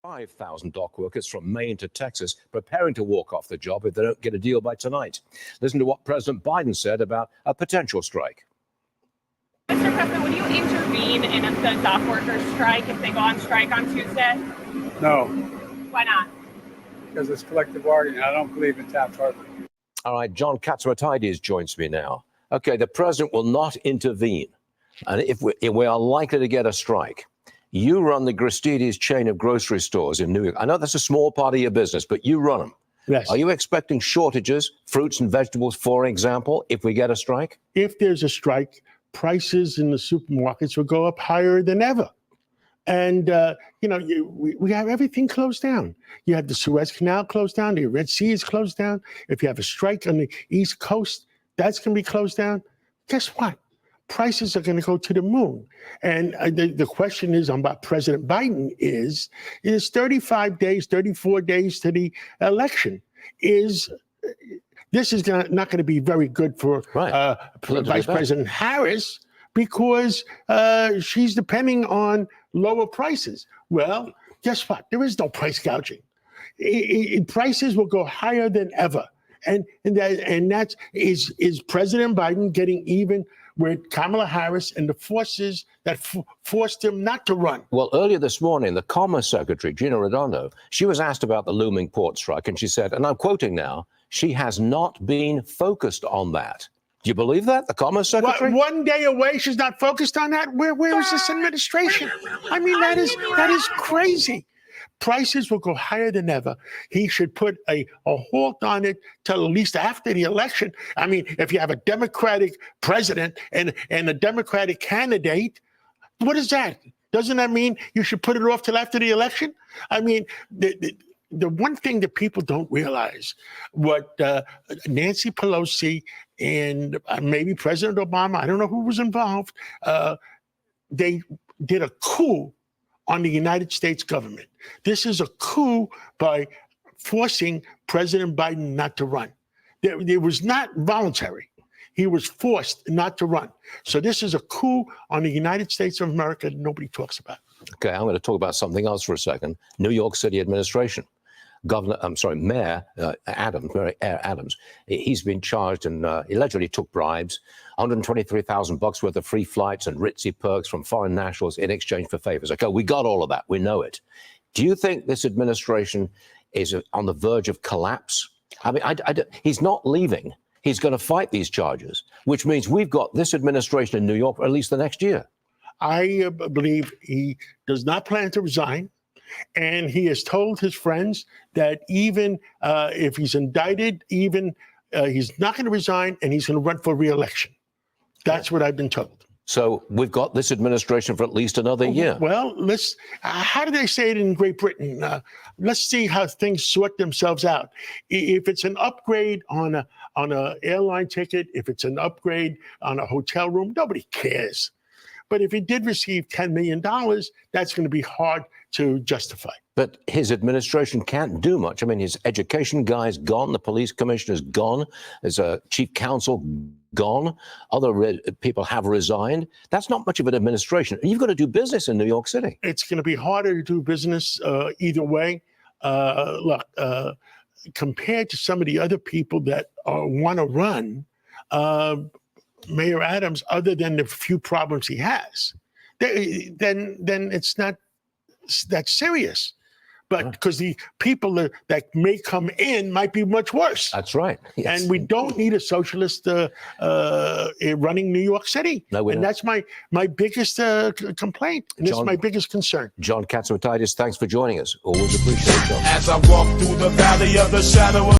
5,000 dock workers from Maine to Texas preparing to walk off the job if they don't get a deal by tonight. Listen to what President Biden said about a potential strike. Mr. President, would you intervene in the dock workers' strike if they go on strike on Tuesday? No. Why not? Because it's collective bargaining. I don't believe in Taft-Hartley. All right, John Katsomatidis joins me now. Okay, the president will not intervene. And if we are likely to get a strike, you run the Gristedes chain of grocery stores in New York. I know that's a small part of your business, but you run them. Yes. Are you expecting shortages, fruits and vegetables, for example, if we get a strike? If there's a strike, prices in the supermarkets will go up higher than ever. And, we have everything closed down. You have the Suez Canal closed down. The Red Sea is closed down. If you have a strike on the East Coast, that's going to be closed down. Guess what? Prices are going to go to the moon. And the question is about President Biden is 35 days, 34 days to the election. This is not going to be very good for Vice President Harris because she's depending on lower prices. Well, guess what? There is no price gouging. Prices will go higher than ever. And that is President Biden getting even with Kamala Harris and the forces that forced him not to run. Well, earlier this morning, the Commerce Secretary, Gina Redondo, she was asked about the looming port strike, and she said, and I'm quoting now, she has not been focused on that. Do you believe that, the Commerce Secretary? One day away, she's not focused on that? Where is this administration? I mean, that is crazy. Prices will go higher than ever. He should put a halt on it till at least after the election. I mean, if you have a Democratic president and a Democratic candidate, what is that? Doesn't that mean you should put it off till after the election? I mean, the one thing that people don't realize, what Nancy Pelosi and maybe President Obama, I don't know who was involved, they did a coup on the United States government. This is a coup by forcing President Biden not to run. It was not voluntary. He was forced not to run. So this is a coup on the United States of America that nobody talks about. Okay, I'm going to talk about something else for a second. New York City administration. Mayor Adams, he's been charged and allegedly took bribes, $123,000 worth of free flights and ritzy perks from foreign nationals in exchange for favors. Okay, we got all of that. We know it. Do you think this administration is on the verge of collapse? I mean, he's not leaving. He's going to fight these charges, which means we've got this administration in New York for at least the next year. I believe he does not plan to resign. And he has told his friends that even if he's indicted, he's not going to resign and he's going to run for re-election. That's what I've been told. So we've got this administration for at least another year. Well, how do they say it in Great Britain? Let's see how things sort themselves out. If it's an upgrade on a airline ticket, if it's an upgrade on a hotel room, nobody cares. But if he did receive $10 million, that's going to be hard to justify. But his administration can't do much. I mean, his education guy's gone. The police commissioner's gone. There's a chief counsel gone. Other people have resigned. That's not much of an administration. You've got to do business in New York City. It's going to be harder to do business either way. Look, compared to some of the other people that want to run, Mayor Adams, other than the few problems he has, then it's not that serious. But because the people that may come in might be much worse. That's right. Yes. And we don't need a socialist running New York City. No, we don't. That's my biggest complaint. And this is my biggest concern. John Katsomatidis, thanks for joining us. Always appreciate it, John. As I walk through the valley of the shadow of